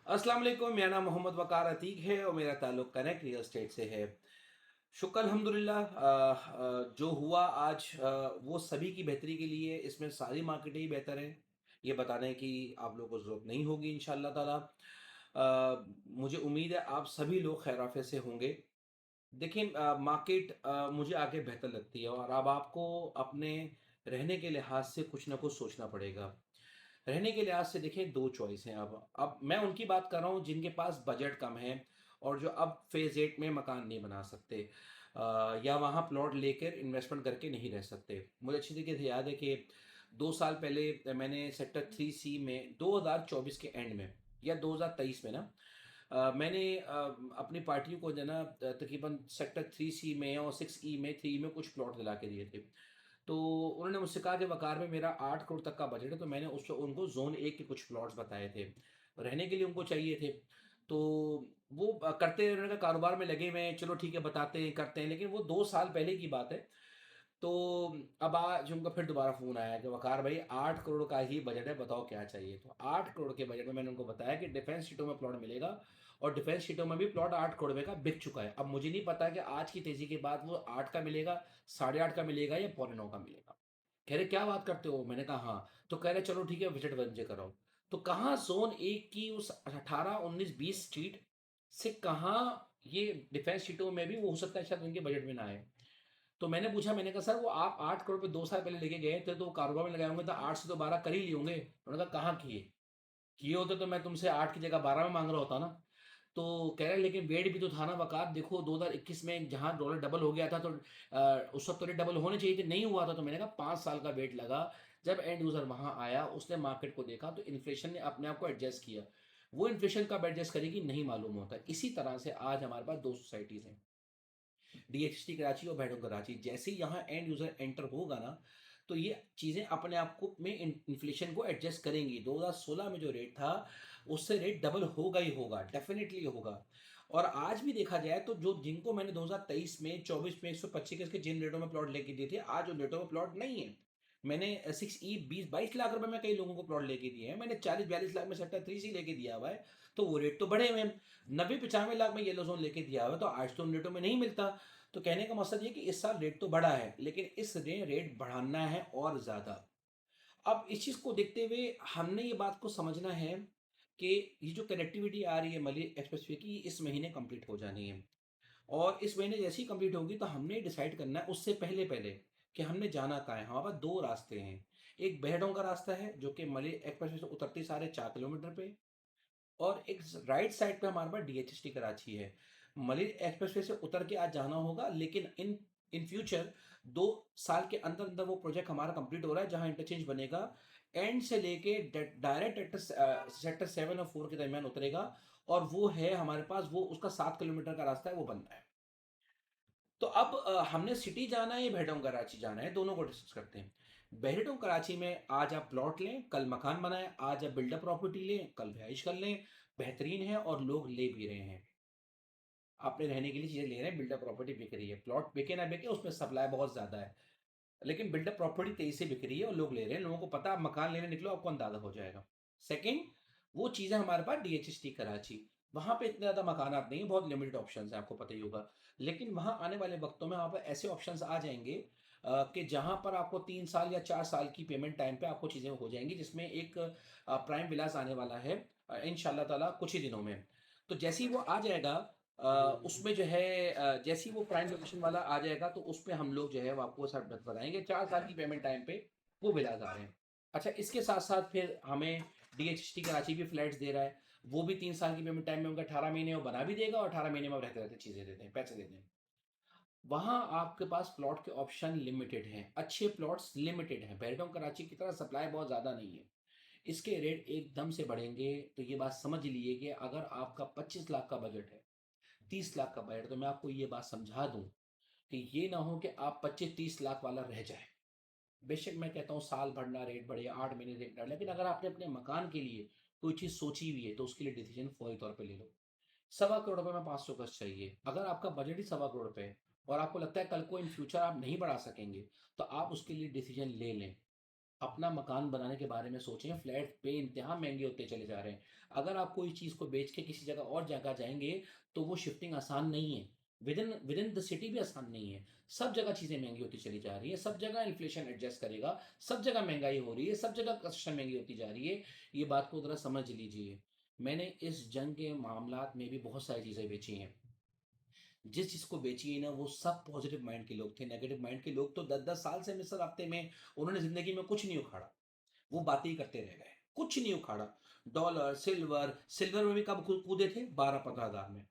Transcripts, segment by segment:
अस्सलाम वालेकुम। मेरा नाम मोहम्मद वकार अतीक है और मेरा ताल्लुक कनेक्ट रियल एस्टेट से है। शुक्र अल्हम्दुलिल्लाह, जो हुआ आज वो सभी की बेहतरी के लिए। इसमें सारी मार्केटें ही बेहतर हैं, ये बताने की आप लोगों को ज़रूरत नहीं होगी इंशाअल्लाह ताला। मुझे उम्मीद है आप सभी लोग खैर आफियत से होंगे। देखिए, मार्केट मुझे आगे बेहतर लगती है और अब आपको अपने रहने के लिहाज से कुछ ना कुछ सोचना पड़ेगा। रहने के लिहाज से देखिए 2 चॉइस हैं अब मैं उनकी बात कर रहा हूँ जिनके पास बजट कम है और जो अब फ़ेज़ 8 में मकान नहीं बना सकते, या वहाँ प्लॉट लेकर इन्वेस्टमेंट करके नहीं रह सकते। मुझे अच्छी तरीके से याद है कि 2 साल पहले मैंने सेक्टर 3 सी में 2024 के एंड में या 2023 में ना, मैंने अपनी पार्टियों को जो है ना तकरीबन सेक्टर 3 सी में और 6 ई में 3 में कुछ प्लॉट दिला के दिए थे। तो उन्होंने मुझसे कहा कि वकार में मेरा 8 करोड़ तक का बजट है, तो मैंने उस उनको ज़ोन ए के कुछ प्लॉट्स बताए थे। रहने के लिए उनको चाहिए थे। तो वो करते उन्होंने कहा कारोबार में लगे हुए हैं, चलो ठीक है बताते हैं, करते हैं, लेकिन वो 2 साल पहले की बात है। तो अब आज उनका फिर दोबारा फ़ोन आया कि वकार भाई 8 करोड़ का ही बजट है, बताओ क्या चाहिए? तो 8 करोड़ के बजट में मैंने उनको बताया कि डिफेंस सीटों में प्लॉट मिलेगा और डिफेंस सीटों में भी प्लॉट 8 करोड़ रुपए का बिक चुका है। अब मुझे नहीं पता कि आज की तेज़ी के बाद वो 8 का मिलेगा, साढ़े 8 का मिलेगा या पौने 9 का मिलेगा। कह रहे क्या बात करते हो? मैंने कहा हाँ। तो कह रहे चलो ठीक है विज़िट मुझे कराओ। तो कहाँ ज़ोन 1 की उस 18, 19, 20 स्ट्रीट से कहाँ ये डिफेंस सीटों में भी वो हो सकता है शायद उनके बजट में ना आए। तो मैंने पूछा, मैंने कहा सर वो आप 8 करोड़ पे 2 साल पहले लेके गए थे तो कारोबार में लगाए होंगे तो 8 से तो 12 कर ही लिए होंगे। उन्होंने कहा कहाँ किए? किए होते तो मैं तुमसे 8 की जगह 12 में माँग रहा होता ना। तो कह रहे लेकिन वेट भी तो था ना वक़ार, देखो 2021 में जहाँ डॉलर डबल हो गया था तो उस वक़्त तो रेट डबल होने चाहिए थे, नहीं हुआ था। तो मैंने कहा 5 साल का वेट लगा। जब एंड यूज़र वहाँ आया, उसने मार्केट को देखा तो इन्फ्लेशन ने अपने आप को एडजस्ट किया। वो इन्फ्लेशन कब एडजस्ट करेगी नहीं मालूम होता। इसी तरह से आज हमारे पास 2 सोसाइटीज़ हैं। डीएचटी कराची और बैंड ऑफ कराची। जैसे ही यहाँ एंड यूज़र एंटर होगा ना, तो ये चीज़ें अपने आप को में इन्फ्लेशन को एडजस्ट करेंगी। 2016 में जो रेट था, उससे रेट डबल होगा ही होगा, डेफ़िनिटली होगा। और आज भी देखा जाए तो जो जिनको मैंने 2023 में, 24 में 125 के जिन रेटों में प्लॉट लेके दिए थे, आज उन रेटों में प्लॉट नहीं है। मैंने 6 ई 20-22 लाख रुपए में कई लोगों को प्लॉट लेके दिए हैं। मैंने 40-42 लाख में सेक्टर 3 सी लेके दिया हुआ है, तो वो रेट तो बढ़े हुए हैं। 90-95 लाख में येलो ज़ोन लेके दिया हुआ है, तो आज तो उन रेटों में नहीं मिलता। तो कहने का मकसद ये कि इस साल रेट तो बढ़ा है, लेकिन इस रेट बढ़ाना है और ज़्यादा। अब इस चीज़ को देखते हुए हमने ये बात को समझना है कि ये जो कनेक्टिविटी आ रही है मली एक्सप्रेसवे की, इस महीने कंप्लीट हो जानी है। और इस महीने जैसे ही कंप्लीट होगी तो हमने डिसाइड करना है उससे पहले-पहले कि हमने जाना कहाँ है। हमारे पास 2 रास्ते हैं। एक बहडों का रास्ता है जो कि मली एक्सप्रेसवे से उतरते ही सारे 4 किलोमीटर पे, और एक राइट साइड पे हमारे पास डीएचएसटी कराची है। मलिर एक्सप्रेसवे से उतर के आज जाना होगा, लेकिन इन इन फ्यूचर 2 साल के अंदर अंदर वो प्रोजेक्ट हमारा कंप्लीट हो रहा है जहां इंटरचेंज बनेगा। एंड से लेके डायरेक्ट सेक्टर 7 और 4 के दरमियान उतरेगा, और वो है हमारे पास, वो उसका 7 किलोमीटर का रास्ता है, वो बनना है। तो अब हमने सिटी जाना है या भेड़ों कराची जाना है, दोनों को डिस्कस करते हैं। भेड़ों कराची में आज आप प्लॉट लें, कल मकान बनाएं, आज आप बिल्डर प्रॉपर्टी लें, कल रिहाइश कर लें, बेहतरीन है और लोग ले भी रहे हैं। आपने रहने के लिए चीज़ें ले रहे हैं, बिल्डर प्रॉपर्टी बिक रही है। प्लॉट बिके ना बिके उसमें सप्लाई बहुत ज़्यादा है। लेकिन बिल्डर प्रॉपर्टी तेज़ी से बिक रही है और लोग ले रहे हैं। लोगों को पता है, आप मकान लेने निकलो आपको अंदाज़ा हो जाएगा। सेकंड, वो चीज़ें हमारे पास डीएचएसटी कराची, वहाँ पे इतने ज़्यादा मकानात नहीं है, बहुत लिमिटेड ऑप्शंस हैं, आपको पता ही होगा। लेकिन वहाँ आने वाले वक़्तों में वहाँ पे ऐसे ऑप्शंस आ जाएँगे कि जहाँ पर आपको 3 साल या 4 साल की पेमेंट टाइम पे आपको चीज़ें हो जाएँगी, जिसमें एक प्राइम विलास आने वाला है इंशाअल्लाह ताला कुछ ही दिनों में। तो जैसे ही वो आ जाएगा, उसमें जो है जैसे ही वो प्राइम लोकेशन वाला आ जाएगा तो उसपे हम लोग जो है वो आपको सब बताएँगे। 4 साल की पेमेंट टाइम पे वो विलास आ रहे हैं। अच्छा, इसके साथ-साथ फिर हमें डीएचटी कराची भी फ्लैट्स दे रहा है। वो भी 3 साल की पेमेंट टाइम में उनका 18 महीने वो बना भी देगा और 18 महीने में रहते-रहते चीज़ें देते हैं, पैसे देते हैं। वहाँ आपके पास प्लॉट के ऑप्शन लिमिटेड हैं, अच्छे प्लॉट्स लिमिटेड हैं। पहलगाम कराची की तरह सप्लाई बहुत ज़्यादा नहीं है। इसके रेट एकदम से बढ़ेंगे, तो ये बात समझ लीजिए कि अगर आपका 25 लाख का बजट है, 30 लाख का बजट, तो मैं आपको ये बात समझा दूँ कि ये ना हो कि आप 25-30 लाख वाला रह जाएँ। बेशक मैं कहता हूँ साल भर ना रेट बढ़े, 8 महीने रेट बढ़े, लेकिन अगर आपने अपने मकान के लिए कोई चीज़ सोची हुई है, तो उसके लिए डिसीज़न फौरी तौर पे ले लो। सवा करोड़ रुपए में 500 गज़ चाहिए। अगर आपका बजट ही सवा करोड़ रुपए है और आपको लगता है कल को इन फ्यूचर आप नहीं बढ़ा सकेंगे, तो आप उसके लिए डिसीज़न ले लें। अपना मकान बनाने के बारे में सोचें, फ्लैट बेइंतहा महँगे होते चले जा रहे हैं। अगर आप कोई चीज़ को बेच के किसी जगह और जगह जाएँगे, तो वो शिफ्टिंग आसान नहीं है। विदिन द सिटी भी आसान नहीं है। सब जगह चीज़ें महँगी होती चली जा रही हैं, सब जगह इन्फ्लेशन एडजस्ट करेगा, सब जगह महँगाई हो रही है, सब जगह कंस्ट्रक्शन महँगी होती जा रही है। ये बात को ज़रा समझ लीजिए। मैंने इस जंग के मामलात में भी बहुत सारी चीज़ें बेची हैं। जिस चीज़ को बेची है ना, वो सब पॉज़िटिव माइंड के लोग थे। नेगेटिव माइंड के लोग तो 10-10 साल से मिस्र हफ़्ते में उन्होंने ज़िंदगी में कुछ नहीं उखाड़ा। वो बातें ही करते रह गए। कुछ नहीं उखाड़ा। डॉलर, सिल्वर, सिल्वर में भी कब कूदे थे? 12-15 हज़ार में।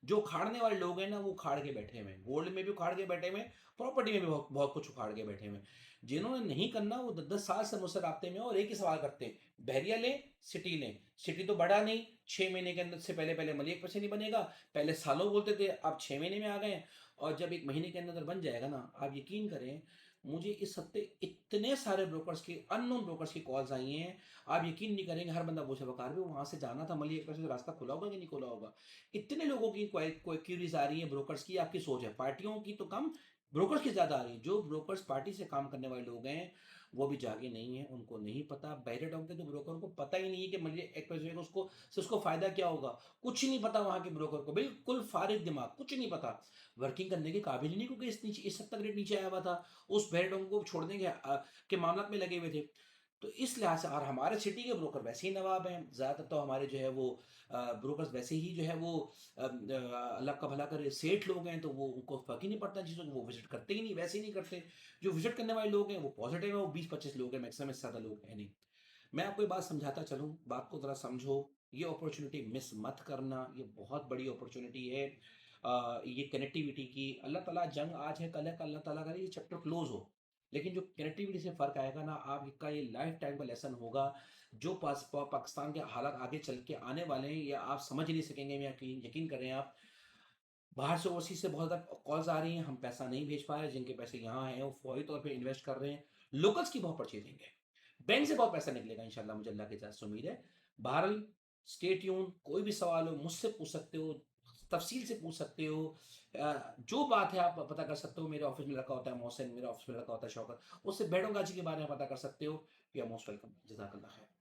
जो उखाड़ने वाले लोग हैं ना, वो उखाड़ के बैठे हुए हैं। गोल्ड में भी उखाड़ के बैठे हुए हैं, प्रॉपर्टी में भी बहुत बहुत कुछ उखाड़ के बैठे हुए हैं। जिन्होंने नहीं करना, वो 10-10 साल से मुझसे राब्ते में हैं और एक ही सवाल करते हैं, बहरिया लें, सिटी लें? सिटी तो बढ़ा नहीं, 6 महीने के अंदर से पहले-पहले मलिक पैसे नहीं बनेगा। पहले सालों बोलते थे, अब 6 महीने में आ गए हैं और जब 1 महीने के अंदर बन जाएगा ना, आप यकीन करें, मुझे इस हफ्ते इतने सारे ब्रोकर्स की अननोन ब्रोकर्स की कॉल्स आई हैं, आप यकीन नहीं करेंगे, हर बंदा पूछे, "वकार भई, वहाँ से जाना था मलिक पैसे से रास्ता खुला होगा कि नहीं खुला होगा?" इतने लोगों की क्वेरीज आ रही है ब्रोकर्स की, आपकी सोच है पार्टियों की तो कम, ब्रोकर्स की ज्यादा आ रही है। जो ब्रोकर्स पार्टी से काम करने वाले लोग हैं, वो भी जागे नहीं है, उनको नहीं पता। बहरे डोंके तो ब्रोकर को पता ही नहीं है कि मतलब एक पैसे का उसको से उसको फायदा क्या होगा। कुछ नहीं पता वहां के ब्रोकर को, बिल्कुल फारिग दिमाग, कुछ नहीं पता। वर्किंग करने के काबिल ही नहीं, क्योंकि इस हद तक रेट नीचे आया हुआ था। उस बहरे डोंके को छोड़ने के मामला में लगे हुए थे। तो इस लिहाज से, और हमारे सिटी के ब्रोकर वैसे ही नवाब हैं, ज़्यादातर तो हमारे जो है वो ब्रोकर्स वैसे ही जो है वो अल्लाह का भला करे सेठ लोग हैं, तो वो उनको फ़र्क ही नहीं पड़ता चीज़ों को, वो विज़िट करते ही नहीं, वैसे ही नहीं करते। जो विज़िट करने वाले लोग हैं वो पॉज़िटिव है, वो 20-25 लोग हैं, मैक्सिमम इससे ज़्यादा लोग हैं नहीं। मैं आपको ये बात समझाता चलूँ, बात को ज़रा समझो, ये अपॉर्च्युनिटी मिस मत करना, ये बहुत बड़ी अपॉर्च्युनिटी है। ये कनेक्टिविटी की, अल्लाह ताला जंग आज है, कल है, कल अल्लाह ताला करे ये चैप्टर क्लोज़ हो। लेकिन जो कनेक्टिविटी से फ़र्क आएगा ना, आपका ये लाइफ़ टाइम का लेसन होगा। जो पाकिस्तान के हालात आगे चल के आने वाले हैं, ये आप समझ ही नहीं सकेंगे, मैं यकीन यकीन करें आप। बाहर से ओवरसीज़ से बहुत ज़्यादा कॉल्स आ रही हैं, हम पैसा नहीं भेज पा रहे, जिनके पैसे यहाँ हैं, वो फौरी तौर पे इन्वेस्ट कर रहे हैं। लोकल्स की बहुत परचेज़िंग है। बैंक से बहुत पैसा निकलेगा इंशाल्लाह, मुझे अल्लाह की ज़्यादा उम्मीद है। बहरहाल, स्टे ट्यून, कोई भी सवाल हो मुझसे पूछ सकते हो, तफ़सील से पूछ सकते हो। जो बात है आप पता कर सकते हो, मेरे ऑफ़िस में लड़का होता है मोहसिन, मेरे ऑफ़िस में लड़का होता है शौकत, उससे बेड़ों-गाजी के बारे में पता कर सकते हो। You are most welcome. जज़ाकल्लाह खैर।